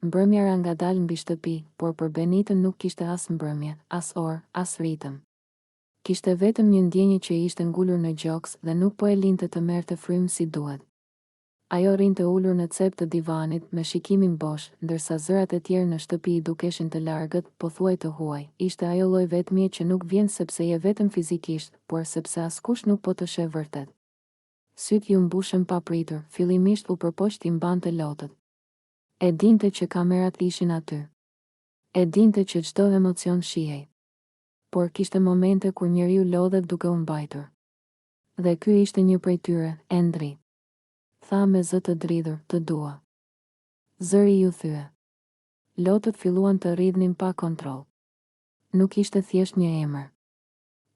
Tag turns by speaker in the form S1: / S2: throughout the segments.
S1: Mbrëmja ra ngadalë mbi shtëpi, por për Benitën nuk kishte as mbrëmje, as orë, as ritëm. Kishte vetëm një ndjenjë që ishte ngulur në gjoks dhe nuk po e linte të merrte frymë si duhet. Ajo rinte ulur në cep të divanit me shikimin bosh, ndërsa zërat e tjerë në shtëpi i dukeshin të largët, pothuaj të huaj. Ishte ajo lloj vetmie që nuk vjen sepse je vetëm fizikisht, por sepse askush nuk po të sheh vërtet. Sytë ju mbushën papritur, fillimisht u përpoq t'i mbante lotët. E dinte që kamerat ishin aty. E dinte që çdo emocion shihej. Por kishte momente kur njeriu lodhet duke u mbajtur. Dhe ky ishte një prej tyre, Endri. Tha me zë të dridhur, të dua. Zëri ju thye. Lotët filluan të rridhnin pa kontroll. Nuk ishte thjesht një emër.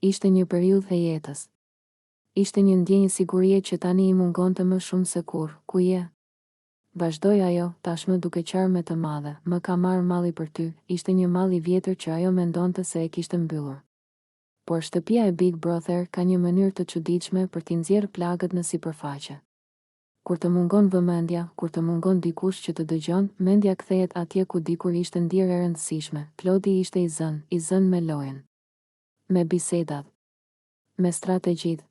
S1: Ishte një periudhë e jetës. Ishte një ndjenjë sigurie që tani i mungonte më shumë se kurrë. Ku je? Vazhdoi ajo, tashmë duke qarë me të madhe. Më ka marrë malli për ty. Ishte një mall i vjetër që ajo mendonte se e kishte mbyllur. Por shtëpia e Big Brother ka një mënyrë të çuditshme për t'i nxjerrë plagët në sipërfaqe. Kur të mungon vëmendja, kur të mungon dikush që të dëgjon, mendja kthehet atje ku dikur ishte ndjerë e rëndësishme. Klodi ishte i zënë me lojën, me bisedat, me strategjitë.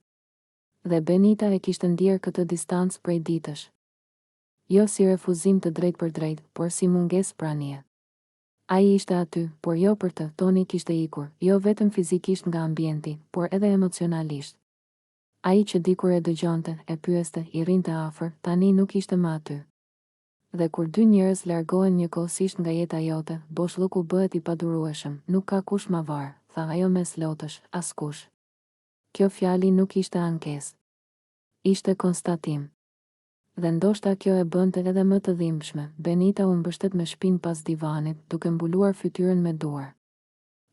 S1: Dhe Benita e kishte ndjerë këtë distancë prej ditësh. Jo si refuzim të drejt për drejt, por si mungesë pranie. Ai ishte aty, por jo për të. Toni kishte ikur, jo vetëm fizikisht nga ambienti, por edhe emocionalisht. Ai që dikur e dëgjonte, e pyeste, i rinte afër, tani nuk ishte më aty. Dhe kur dy njerëz largohen njëkohësisht nga jeta jote, boshllëku bëhet i padurueshëm. Nuk ka kush ma varë, tha ajo mes lotësh, askush. Kjo fjali nuk ishte ankesë. Ishte konstatim. Dhe ndoshta kjo e bënte edhe më të dhimbshme. Benita u mbështet me shpinë pas divanit, duke mbuluar fytyrën me duar.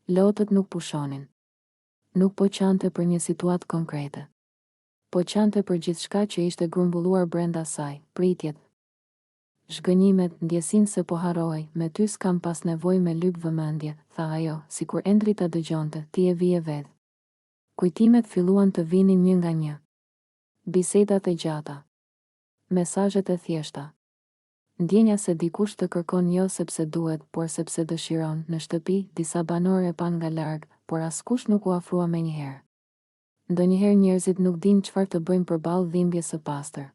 S1: Lotët nuk pushonin. Nuk po qante për një situatë konkrete. Po qante për gjithçka që ishte grumbulluar brenda saj, pritjet, zhgënjimet, ndjesinë se po harroj, me ty s'kam pas nevojë me lyp vëmendje, tha ajo, sikur Endri ta dëgjonte, ti e vije vetë. Kujtimet filluan të vinin një nga një. Bisedat e gjata. Mesazhet e thjeshta. Ndjenja se dikush të kërkon jo sepse duhet, por sepse dëshiron. Në shtëpi, disa banorë e pan nga larg, por askush nuk u afrua menjëherë. Ndonjëherë njerëzit nuk dinë çfarë të bëjnë përballë dhimbjes së pastër.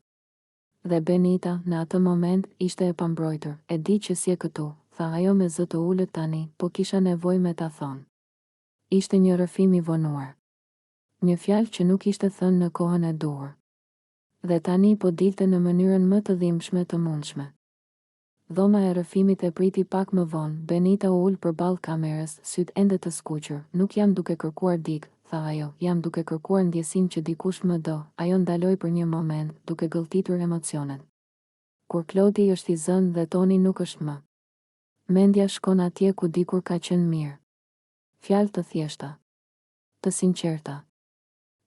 S1: Dhe Benita, në atë moment, ishte e pambrojtur. E di që si e këtu, tha ajo me zë të ulët tani, po kisha nevojë me ta thonë. Ishte një rrëfim i vonuar. Një fjalë që nuk ishte thënë në kohën e duhur. Dhe tani po dilte në mënyrën më të dhimbshme të mundshme. Dhoma e rrëfimit e priti pak më vonë. Benita u ul përballë kamerës, syt ende të skuqur. Nuk jam duke kërkuar dik, tha ajo, jam duke kërkuar ndjesinë që dikush më do. Ajo ndaloi për një moment, duke gëlltitur emocionet. Kur Klodi është i zënë dhe Toni nuk është më. Mendja shkon atje ku dikur ka qenë mirë. Fjalë të thjeshta, të sinqerta.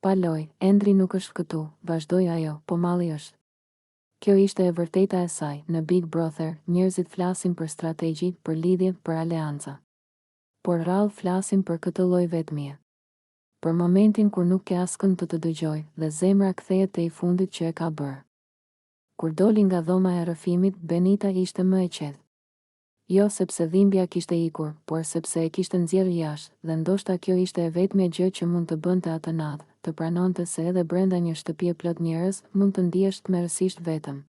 S1: Pa loj, Endri nuk është këtu, vazhdoi ajo, po malli është. Kjo ishte e vërteta e saj. Në Big Brother, njerëzit flasin për strategji, për lidhje, për aleanca. Por rrallë flasin për këtë lloj vetmie. Për momentin kur nuk ke askën të dëgjoj, dhe zemra kthehet te i fundit që e ka bërë. Kur doli nga dhoma e rrëfimit, Benita ishte më e qetë. Jo sepse dhimbja kishte ikur, por sepse e kishte nxjerrë jashtë, dhe ndoshta kjo ishte e vetmja gjë që mund të bënte atë natë, të pranonte se edhe brenda një shtëpie plot njerëz, mund të ndihesh tmerrësisht vetëm.